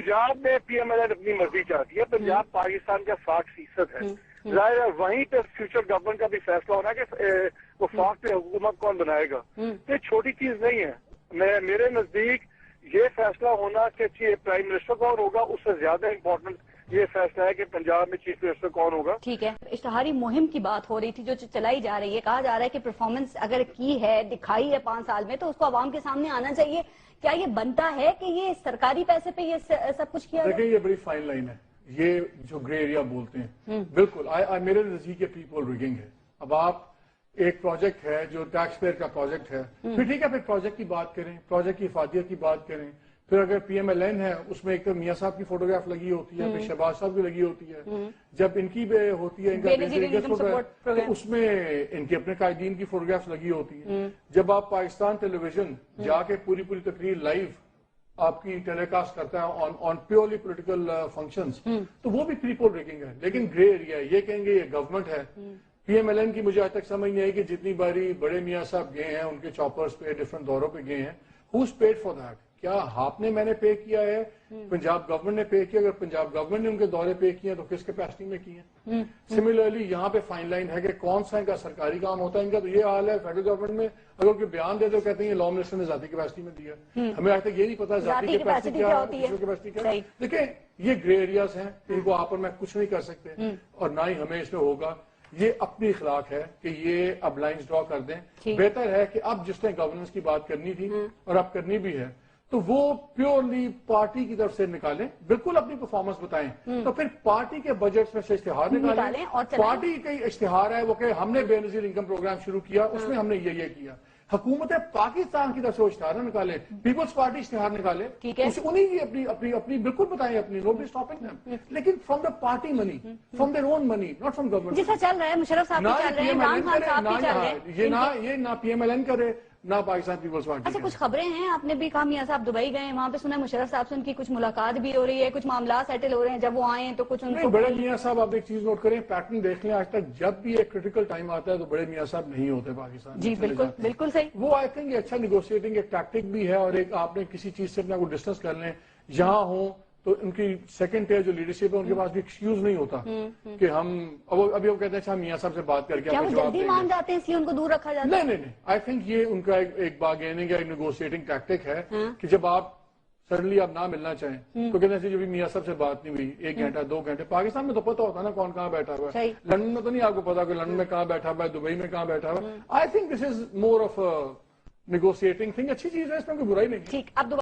پنجاب میں P M L N اپنی مرضی چاہتی ہے. پنجاب پاکستان کا 60% ہے. ظاہر ہے وہیں پہ فیوچر گورنمنٹ کا بھی فیصلہ ہونا ہے کہ وہ فاق پہ حکومت کون بنائے گا. یہ چھوٹی چیز نہیں ہے. میرے نزدیک یہ فیصلہ ہونا کہ پرائم منسٹر کون ہوگا اس سے زیادہ امپورٹنٹ یہ فیصلہ ہے کہ پنجاب میں چیف منسٹر کون ہوگا. ٹھیک ہے. اشتہاری مہم کی بات ہو رہی تھی جو چلائی جا رہی ہے. کہا جا رہا ہے کہ پرفارمنس اگر کی ہے دکھائی ہے 5 سال میں تو اس کو عوام کے سامنے آنا چاہیے. کیا یہ بنتا ہے کہ یہ سرکاری پیسے پہ یہ سب کچھ کیا دیکھیں یہ بڑی فائن لائن ہے. یہ جو گرے ایریا بولتے ہیں بالکل میرے نزدیک یہ پیپل ریگنگ ہے. اب آپ ایک پروجیکٹ ہے جو ٹیکس پیئر کا پروجیکٹ ہے پھر ٹھیک ہے پھر پروجیکٹ کی بات کریں پروجیکٹ کی افادیت کی بات کریں. پھر اگر پی ایم ایل این ہے اس میں ایک تو میاں صاحب کی فوٹوگراف لگی ہوتی ہے پھر شہباز صاحب کی لگی ہوتی ہے. جب ان کی ہوتی ہے ان کا تو اس میں ان کے اپنے قائدین کی فوٹوگراف لگی ہوتی ہیں. جب آپ پاکستان ٹیلی ویژن جا کے پوری تقریر لائیو آپ کی ٹیلی کاسٹ کرتا ہے آن پیورلی پولیٹیکل فنکشنز تو وہ بھی پیپل ریگنگ ہے. لیکن گرے ایریا یہ کہیں گے یہ گورنمنٹ ہے. پی ایم ایل این کی مجھے آج تک سمجھ نہیں آئی کہ جتنی باری بڑے میاں صاحب گئے ہیں ان کے چاپرز پہ ڈفرنٹ دوروں پہ گئے ہیں ہوز پیڈ فار دیٹ. کیا آپ نے میں نے پے کیا ہے پنجاب گورنمنٹ نے پے کیا. اگر پنجاب گورنمنٹ نے ان کے دورے پے کیے ہیں تو کس کیپیسٹی میں کیے ہیں. سملرلی یہاں پہ فائن لائن ہے کہ کون سا ان کا سرکاری کام ہوتا ہے. ان کا تو یہ حال ہے فیڈرل گورنمنٹ میں اگر کوئی بیان دے تو کہتے ہیں یہ لا منسٹر نے ذاتی کیپیسٹی میں دیا. ہمیں آج تک یہ نہیں پتا ذاتی کیپیسٹی کیا ہے. دیکھیں یہ گرے ایریاز ہیں ان کو آپ اور میں کچھ نہیں کر سکتے اور نہ ہی ہمیں اس میں ہوگا. یہ اپنی اخلاق ہے کہ یہ اب لائنز ڈرا کر دیں. بہتر ہے کہ اب جس نے گورننس کی بات کرنی تھی اور اب کرنی بھی ہے تو وہ پیورلی پارٹی کی طرف سے نکالیں. بالکل اپنی پرفارمنس بتائیں تو پھر پارٹی کے بجٹس میں سے اشتہار نکالیں. پارٹی کا اشتہار ہے وہ کہ ہم نے بے نظیر انکم پروگرام شروع کیا اس میں ہم نے یہ کیا. حکومت پاکستان کی طرف سے اشتہار نکالے پیپلز پارٹی اشتہار نکالے انہیں کی اپنی بالکل بتائیں اپنی نو بی اسٹاپنگ دیم لیکن from the party money from their own money not from government. جیسا چل رہا ہے مشرف صاحب چل رہے ہیں عمران خان صاحب بھی چل رہے ہیں یہ نہ پی ایم ایل این کرے نہ پاکستان پیپلز پارٹی. اچھا کچھ خبریں ہیں آپ نے بھی کہا میاں صاحب دبئی گئے وہاں پہ سنا مشرف صاحب سے ان کی کچھ ملاقات بھی ہو رہی ہے کچھ معاملات سیٹل ہو رہے ہیں. جب وہ آئے تو کچھ ان کو بڑے میاں صاحب آپ ایک چیز نوٹ کریں پیٹرن دیکھ لیں آج تک جب بھی ایک کریٹیکل ٹائم آتا ہے تو بڑے میاں صاحب نہیں ہوتے پاکستان. جی بالکل صحیح. وہ آئی تھنک یہ اچھا نیگوشیٹنگ ایک ٹیکٹک بھی ہے اور ایک آپ نے کسی چیز سے اپنا کو ڈسٹنس کر لیں یہاں ہوں تو ان کی سیکنڈ ٹیئر جو لیڈرشپ ہے ان کے پاس بھی ایکسکیوز نہیں ہوتا کہ ہم ابھی وہ کہتے ہیں اچھا میاں صاحب سے بات کر کے کیا وہ جلدی مان جاتے ہیں اس لیے ان کو دور رکھا جاتا ہے. نہیں آئی تھنک یہ ان کا ایک بارگیننگ یا نیگوشیٹنگ ٹیکٹک ہے کہ جب آپ سڈنلی آپ نہ ملنا چاہیں تو کہتے ہیں جب میاں صاحب سے بات نہیں ہوئی 1 گھنٹہ 2 گھنٹے. پاکستان میں تو پتا ہوتا ہے نا کون کہاں بیٹھا ہوا ہے. لندن میں تو نہیں آپ کو پتا کہ لندن میں کہاں بیٹھا ہوا ہے دبئی میں کہاں بیٹھا ہوا ہے. I think this is more of negotiating thing. اچھی چیز ہے اس میں کوئی برائی نہیں. ٹھیک اب